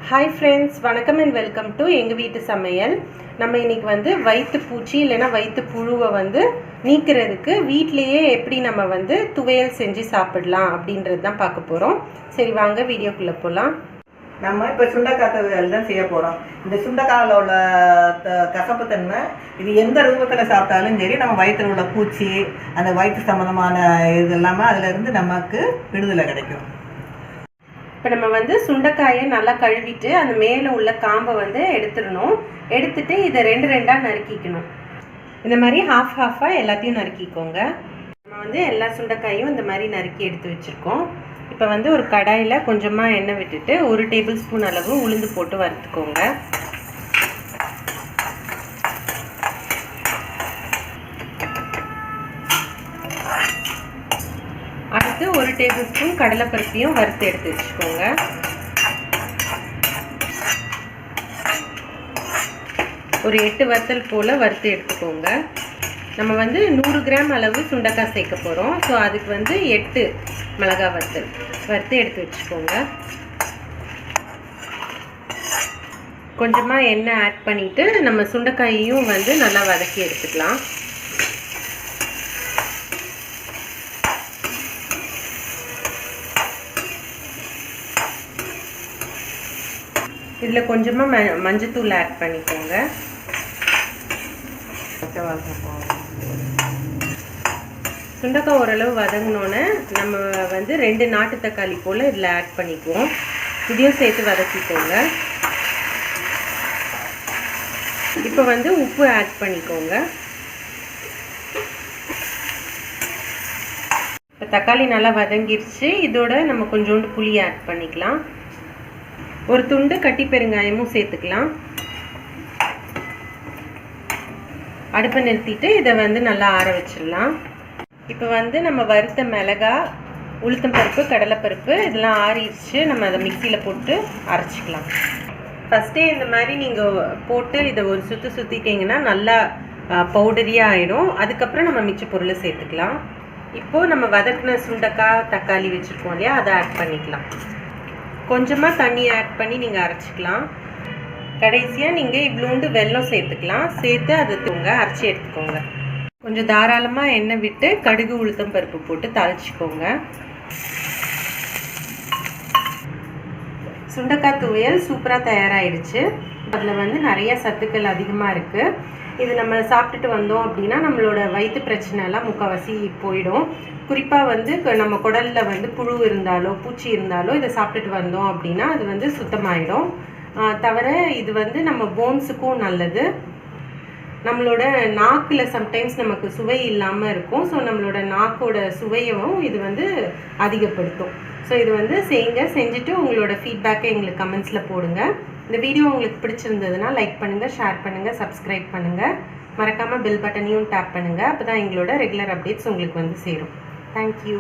Hi friends, வணக்கம் and welcome to எங்கள் வீட்டு சமையல். நம்ம இன்றைக்கி வந்து வயிற்று பூச்சி இல்லைன்னா வயிற்று புழுவை வந்து நீக்கிறதுக்கு வீட்டிலையே எப்படி நம்ம வந்து துவையல் செஞ்சு சாப்பிடலாம் அப்படின்றது தான் பார்க்க போகிறோம். சரி வாங்க வீடியோக்குள்ளே போகலாம். நம்ம இப்போ சுண்டைக்காய் துவையல் தான் செய்ய போகிறோம். இந்த சுண்டைக்காயில் உள்ள கசப்புத்தன்மை இது எந்த ரூபத்தில் சாப்பிட்டாலும் சரி, நம்ம வயிற்றில் உள்ள பூச்சி அந்த வயிற்று சம்மந்தமான இது எல்லாமே அதிலேருந்து நமக்கு விடுதலை கிடைக்கும். இப்போ நம்ம வந்து சுண்டைக்காயை நல்லா கழுவிட்டு அந்த மேலே உள்ள காம்பை வந்து எடுத்துடணும். எடுத்துட்டு இதை ரெண்டு ரெண்டாக நறுக்கிக்கணும். இந்த மாதிரி ஹாஃபாக எல்லாத்தையும் நறுக்கிக்கோங்க. நம்ம வந்து எல்லா சுண்டைக்காயும் இந்த மாதிரி நறுக்கி எடுத்து வச்சுருக்கோம். இப்போ வந்து ஒரு கடாயில் கொஞ்சமாக எண்ணெய் விட்டுட்டு 1 டேபிள் ஸ்பூன் அளவு உளுந்து போட்டு வறுத்துக்கோங்க. அடுத்து 1 டேபிள் ஸ்பூன் கடலைப்பருப்பையும் வறுத்து எடுத்து வச்சுக்கோங்க. ஒரு 8 வத்தல் போல் வறுத்து எடுத்துக்கோங்க. நம்ம வந்து 100 கிராம் அளவு சுண்டைக்காய் சேர்க்க போகிறோம். ஸோ அதுக்கு வந்து 8 மிளகாய் வத்தல் வறுத்து எடுத்து வச்சுக்கோங்க. கொஞ்சமாக எண்ணெய் ஆட் பண்ணிவிட்டு நம்ம சுண்டைக்காயையும் வந்து நல்லா வதக்கி எடுத்துக்கலாம். இதில் கொஞ்சமாக மஞ்சத்தூள் ஆட் பண்ணிக்கோங்க. சுண்டைக்காய் ஓரளவு வதங்கினோன்னே நம்ம வந்து 2 நாட்டு தக்காளி போல் இதில் ஆட் பண்ணிக்குவோம். இதையும் சேர்த்து வதக்கிக்கோங்க. இப்போ வந்து உப்பு ஆட் பண்ணிக்கோங்க. இப்போ தக்காளி நல்லா வதங்கிருச்சு. இதோட நம்ம கொஞ்சோண்டு புளி ஆட் பண்ணிக்கலாம். ஒரு துண்டு கட்டி பெருங்காயமும் சேர்த்துக்கலாம். அடுப்பை நிறுத்திட்டு இதை வந்து நல்லா ஆற வச்சிடலாம். இப்போ வந்து நம்ம வறுத்த மிளகாய், உளுத்தம்பருப்பு, கடலைப்பருப்பு இதெல்லாம் ஆறிடுச்சு. நம்ம அதை மிக்சியில் போட்டு அரைச்சிக்கலாம். ஃபஸ்ட்டே இந்த மாதிரி நீங்கள் போட்டு இதை ஒரு சுற்றிட்டிங்கன்னா நல்லா பவுடரியாக ஆகிடும். அதுக்கப்புறம் நம்ம மிச்ச பொருளை சேர்த்துக்கலாம். இப்போது நம்ம வதக்கின சுண்டைக்காய், தக்காளி வச்சுருக்கோம் இல்லையா, அதை ஆட் பண்ணிக்கலாம். கொஞ்சமாக தண்ணி ஆட் பண்ணி நீங்கள் அரைச்சிக்கலாம். கடைசியாக நீங்கள் இவ்வளோண்டு வெல்லம் சேர்த்துக்கலாம். சேர்த்து அதை அரைச்சி எடுத்துக்கோங்க. கொஞ்சம் தாராளமாக எண்ணெய் விட்டு கடுகு, உளுத்தம் பருப்பு போட்டு தாளிச்சிக்கோங்க. சுண்டைக்காய் துவையல் சூப்பராக தயாராகிடுச்சு. அதில் வந்து நிறைய சத்துக்கள் அதிகமாக இருக்குது. இது நம்ம சாப்பிட்டுட்டு வந்தோம் அப்படின்னா நம்மளோட வயிற்று பிரச்சனைலாம் முக்கால்வாசி போயிடும். குறிப்பாக வந்து நம்ம குடலில் வந்து புழு இருந்தாலோ பூச்சி இருந்தாலோ இதை சாப்பிட்டுட்டு வந்தோம் அப்படின்னா அது வந்து சுத்தமாயிடும். தவிர இது வந்து நம்ம போன்ஸுக்கும் நல்லது. நம்மளோட நாக்கில் சம்டைம்ஸ் நமக்கு சுவை இல்லாமல் இருக்கும். ஸோ நம்மளோட நாக்கோட சுவையவும் இது வந்து அதிகப்படுத்தும். ஸோ இது வந்து செஞ்சுட்டு உங்களோட ஃபீட்பேக்கை எங்களுக்கு கமெண்ட்ஸில் போடுங்க. இந்த வீடியோ உங்களுக்கு பிடிச்சிருந்ததுன்னா லைக் பண்ணுங்கள், ஷேர் பண்ணுங்கள், சப்ஸ்கிரைப் பண்ணுங்கள். மறக்காமல் பெல் பட்டனையும் டேப் பண்ணுங்கள். அப்போ தான் எங்களோட ரெகுலர் அப்டேட்ஸ் உங்களுக்கு வந்து சேரும். Thank you.